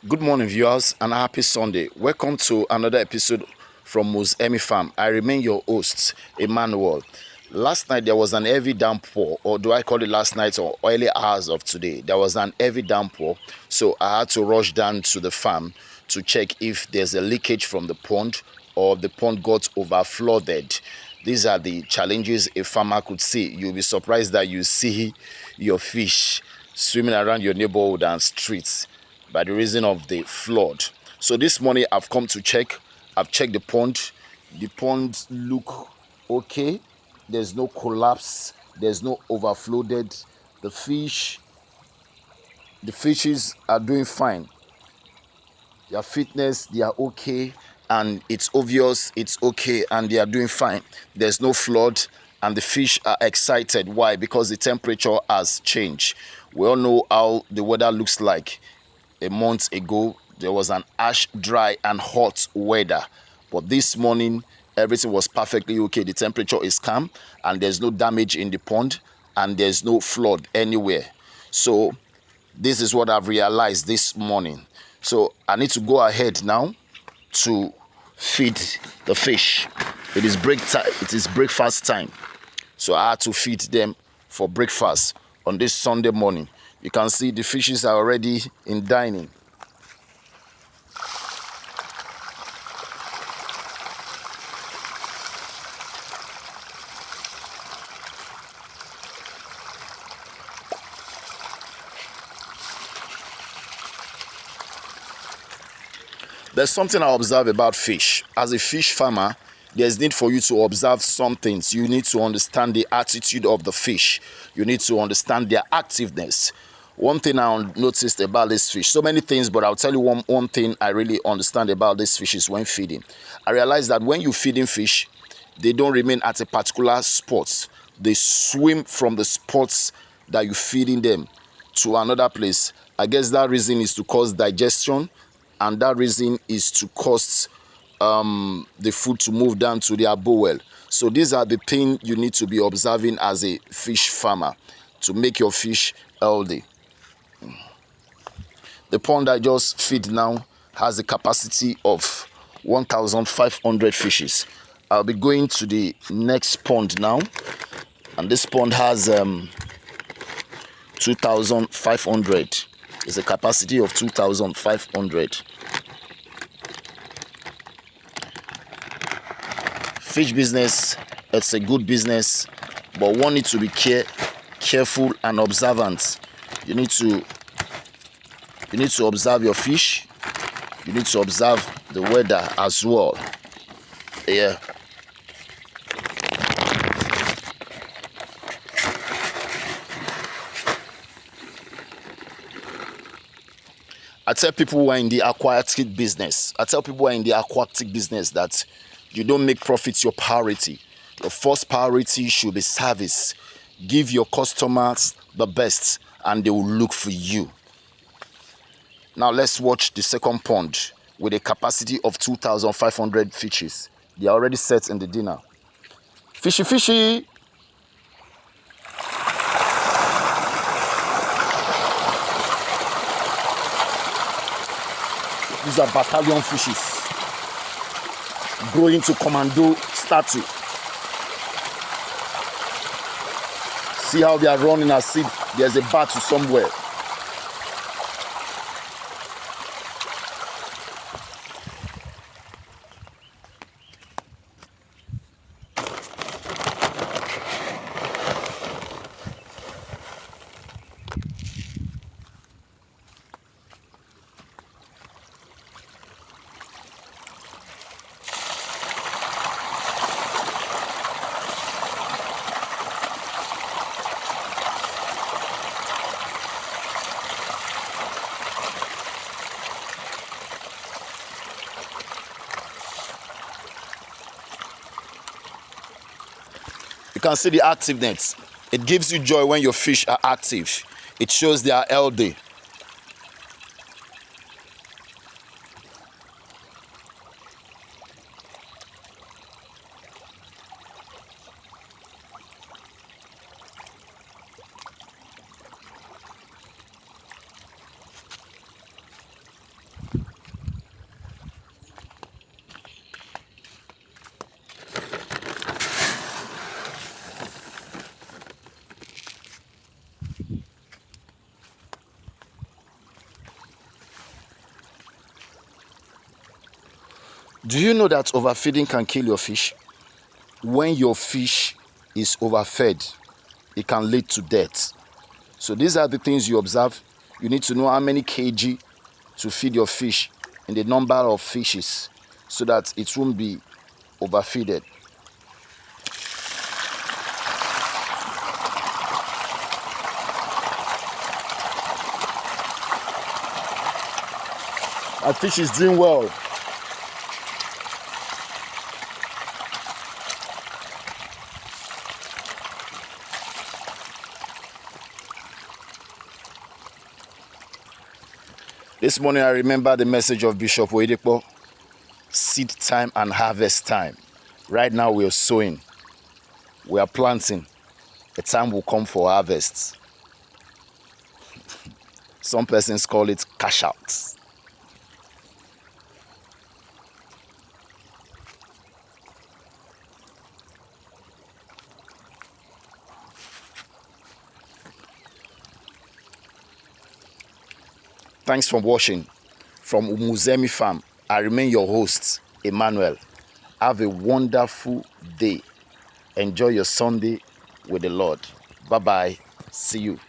Good morning, viewers, and a happy Sunday. Welcome to another episode from Emi Farm. I remain your host, Emmanuel. Last night there was an heavy downpour, or do I call it last night or early hours of today? There was an heavy downpour, so I had to rush down to the farm to check if there's a leakage from the pond or the pond got overflooded. These are the challenges a farmer could see. You'll be surprised that you see your fish swimming around your neighborhood and streets by the reason of the flood. So this morning I've come to check. I've checked the pond. The pond look okay. There's no collapse. There's no overflooded. The fish, the fishes are doing fine. Their fitness, they are okay, and it's obvious it's okay, and they are doing fine. There's no flood, and the fish are excited. Why? Because the temperature has changed. We all know how the weather looks like. A month ago, there was an ash, dry, and hot weather. But this morning, everything was perfectly okay. The temperature is calm, and there's no damage in the pond, and there's no flood anywhere. So this is what I've realized this morning. So I need to go ahead now to feed the fish. It is break time. It is breakfast time. So I had to feed them for breakfast on this Sunday morning. You can see the fishes are already in dining. There's something I observe about fish. As a fish farmer, there's need for you to observe some things. You need to understand the attitude of the fish. You need to understand their activeness. One thing I noticed about this fish, so many things, but I'll tell you one thing I really understand about this fish is when feeding. I realize that when you're feeding fish, they don't remain at a particular spot. They swim from the spots that you're feeding them to another place. I guess that reason is to cause digestion, and that reason is to cause the food to move down to their bowel. So these are the things you need to be observing as a fish farmer to make your fish healthy. The pond I just feed now has a capacity of 1,500 fishes. I'll be going to the next pond now, and this pond has 2,500. It's a capacity of 2,500. Fish business, it's a good business, but one needs to be careful and observant. You need to observe your fish. You need to observe the weather as well. Yeah. I tell people who are in the aquatic business, that you don't make profits your priority. Your first priority should be service. Give your customers the best, and they will look for you. Now let's watch the second pond with a capacity of 2,500 fishes. They are already set in the dinner. Fishy, fishy. These are battalion fishes growing to commando statue. See how they are running as if there's a battle somewhere. You can see the activeness. It gives you joy when your fish are active. It shows they are healthy. Do you know that overfeeding can kill your fish? When your fish is overfed, it can lead to death. So these are the things you observe. You need to know how many kg to feed your fish and the number of fishes so that it won't be overfeeded. Our fish is doing well. This morning I remember the message of Bishop Oyedepo, seed time and harvest time. Right now we are sowing, we are planting. A time will come for harvest. Some persons call it cash out. Thanks for watching. From Umuzemi Farm, I remain your host, Emmanuel. Have a wonderful day. Enjoy your Sunday with the Lord. Bye-bye. See you.